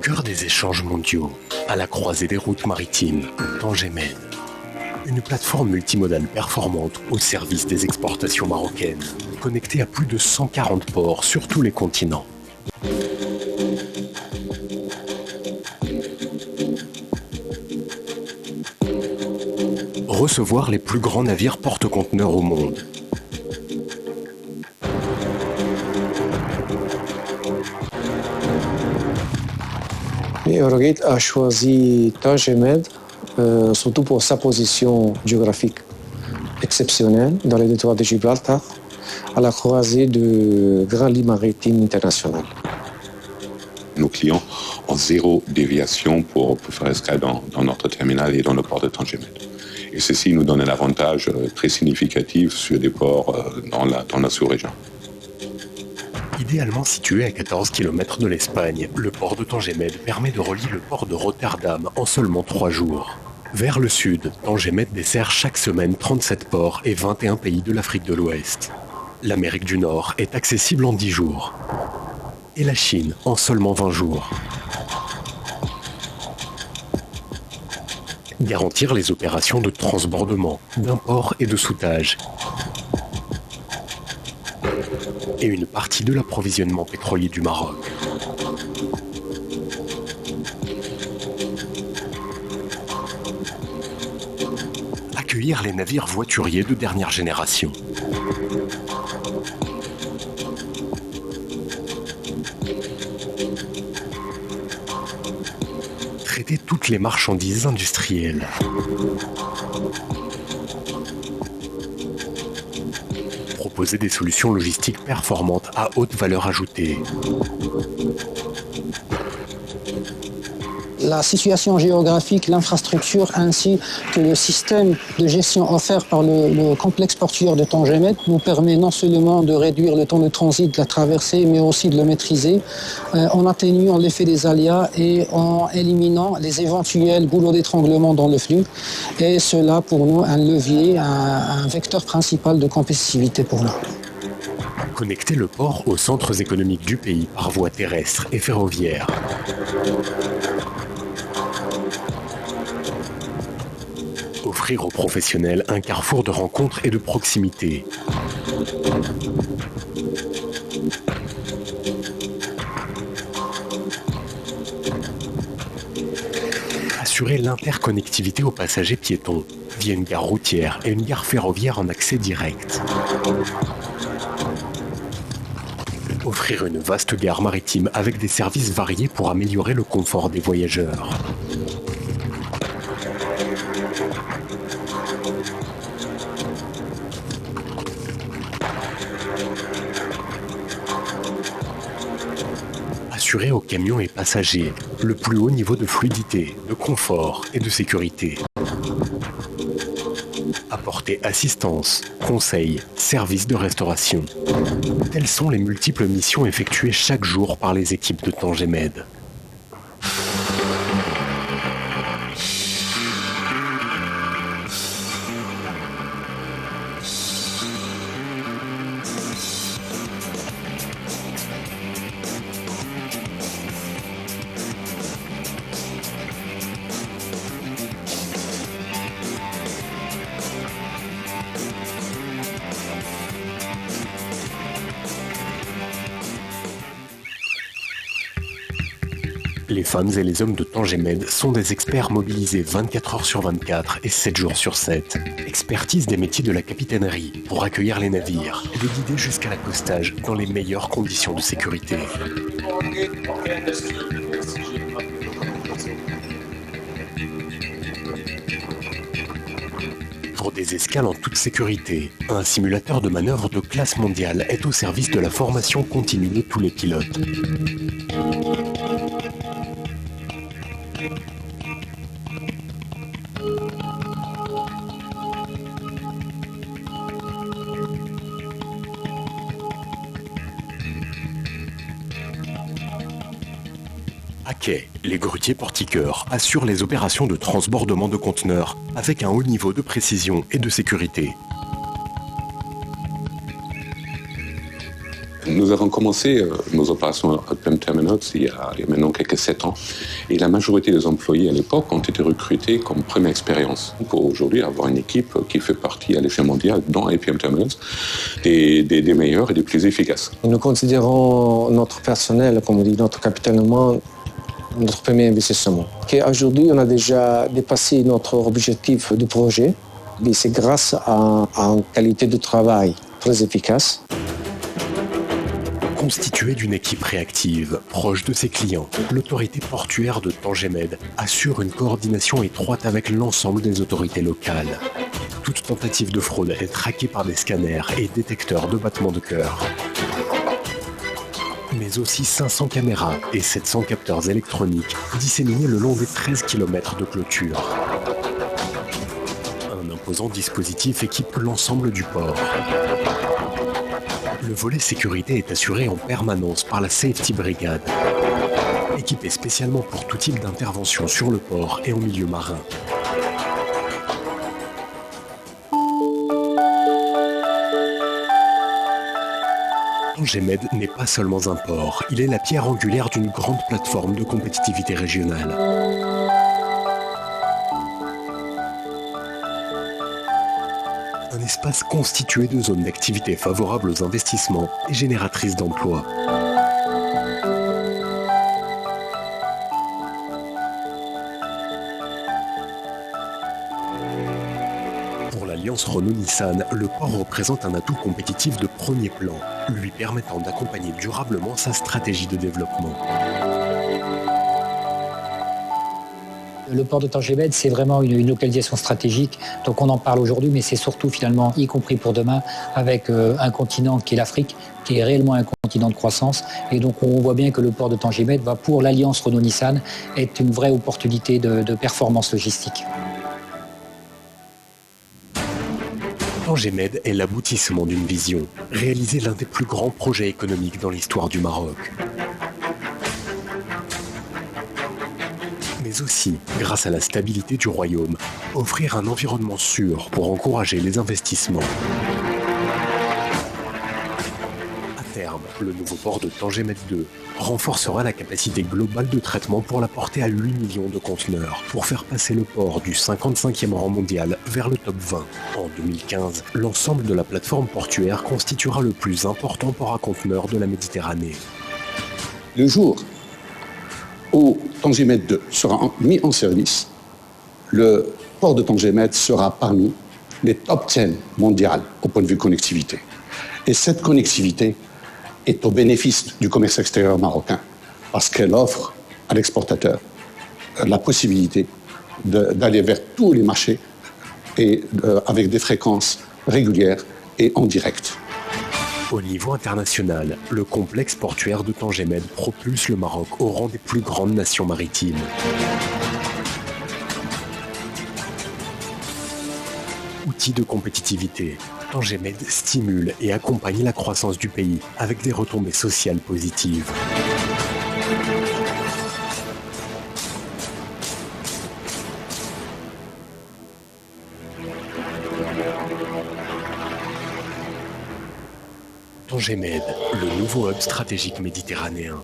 cœur des échanges mondiaux, à la croisée des routes maritimes, Tangemed. Une plateforme multimodale performante au service des exportations marocaines, connectée à plus de 140 ports sur tous les continents. Recevoir les plus grands navires porte-conteneurs au monde. Eurogate a choisi Tangemed surtout pour sa position géographique exceptionnelle dans le détroit de Gibraltar, à la croisée de grands lits maritimes internationaux. Nos clients ont zéro déviation pour faire escale dans notre terminal et dans le port de Tangemed. Et ceci nous donne un avantage très significatif sur des ports dans la sous-région. Idéalement situé à 14 km de l'Espagne, le port de Tangemed permet de relier le port de Rotterdam en seulement 3 jours. Vers le sud, Tangemed dessert chaque semaine 37 ports et 21 pays de l'Afrique de l'Ouest. L'Amérique du Nord est accessible en 10 jours. Et la Chine en seulement 20 jours. Garantir les opérations de transbordement, d'import et de soûtage. Et une partie de l'approvisionnement pétrolier du Maroc. Accueillir les navires voituriers de dernière génération. Traiter toutes les marchandises industrielles. Proposer des solutions logistiques performantes à haute valeur ajoutée. La situation géographique, l'infrastructure ainsi que le système de gestion offert par le complexe portuaire de Tangemed nous permet non seulement de réduire le temps de transit de la traversée, mais aussi de le maîtriser en atténuant l'effet des aléas et en éliminant les éventuels goulots d'étranglement dans le flux. Et cela pour nous un levier, un vecteur principal de compétitivité pour nous. Connecter le port aux centres économiques du pays par voie terrestre et ferroviaire. Offrir aux professionnels un carrefour de rencontres et de proximité. Assurer l'interconnectivité aux passagers piétons via une gare routière et une gare ferroviaire en accès direct. Offrir une vaste gare maritime avec des services variés pour améliorer le confort des voyageurs. Assurer aux camions et passagers le plus haut niveau de fluidité, de confort et de sécurité. Apporter assistance, conseils, services de restauration. Telles sont les multiples missions effectuées chaque jour par les équipes de Tangemed. Les femmes et les hommes de Tangemed sont des experts mobilisés 24 heures sur 24 et 7 jours sur 7. Expertise des métiers de la capitainerie pour accueillir les navires et les guider jusqu'à l'accostage dans les meilleures conditions de sécurité. Pour des escales en toute sécurité, un simulateur de manœuvre de classe mondiale est au service de la formation continue de tous les pilotes. À quai, les grutiers portiqueurs assurent les opérations de transbordement de conteneurs avec un haut niveau de précision et de sécurité. Nous avons commencé nos opérations Open Terminals il y a maintenant quelques 7 ans. Et la majorité des employés à l'époque ont été recrutés comme première expérience. Pour aujourd'hui avoir une équipe qui fait partie à l'échelle mondiale dans APM Terminals des meilleurs et des plus efficaces. Nous considérons notre personnel, comme on dit, notre capital humain, notre premier investissement. Aujourd'hui, on a déjà dépassé notre objectif de projet. Et c'est grâce à une qualité de travail très efficace. Constituée d'une équipe réactive, proche de ses clients, l'autorité portuaire de Tangemed assure une coordination étroite avec l'ensemble des autorités locales. Toute tentative de fraude est traquée par des scanners et détecteurs de battements de cœur. Mais aussi 500 caméras et 700 capteurs électroniques disséminés le long des 13 km de clôture. Un imposant dispositif équipe l'ensemble du port. Le volet sécurité est assuré en permanence par la Safety Brigade, équipée spécialement pour tout type d'intervention sur le port et en milieu marin. Tangemed n'est pas seulement un port, il est la pierre angulaire d'une grande plateforme de compétitivité régionale. Un espace constitué de zones d'activité favorables aux investissements et génératrices d'emplois. Pour l'alliance Renault-Nissan, le port représente un atout compétitif de premier plan, lui permettant d'accompagner durablement sa stratégie de développement. Le port de Tangemed, c'est vraiment une localisation stratégique. Donc on en parle aujourd'hui, mais c'est surtout finalement, y compris pour demain, avec un continent qui est l'Afrique, qui est réellement un continent de croissance. Et donc on voit bien que le port de Tangemed va, pour l'alliance Renault-Nissan, être une vraie opportunité de performance logistique. Tangemed est l'aboutissement d'une vision, réaliser l'un des plus grands projets économiques dans l'histoire du Maroc. Mais aussi, grâce à la stabilité du royaume, offrir un environnement sûr pour encourager les investissements. À terme, le nouveau port de Tangemed 2 renforcera la capacité globale de traitement pour la porter à 8 millions de conteneurs, pour faire passer le port du 55e rang mondial vers le top 20. En 2015, l'ensemble de la plateforme portuaire constituera le plus important port à conteneurs de la Méditerranée. Le jour où Tangemed 2 sera mis en service, le port de Tangemed sera parmi les top 10 mondiales au point de vue connectivité. Et cette connectivité est au bénéfice du commerce extérieur marocain parce qu'elle offre à l'exportateur la possibilité d'aller vers tous les marchés et avec des fréquences régulières et en direct. Au niveau international, le complexe portuaire de Tangemed propulse le Maroc au rang des plus grandes nations maritimes. Outil de compétitivité, Tangemed stimule et accompagne la croissance du pays avec des retombées sociales positives. Tangemed, le nouveau hub stratégique méditerranéen.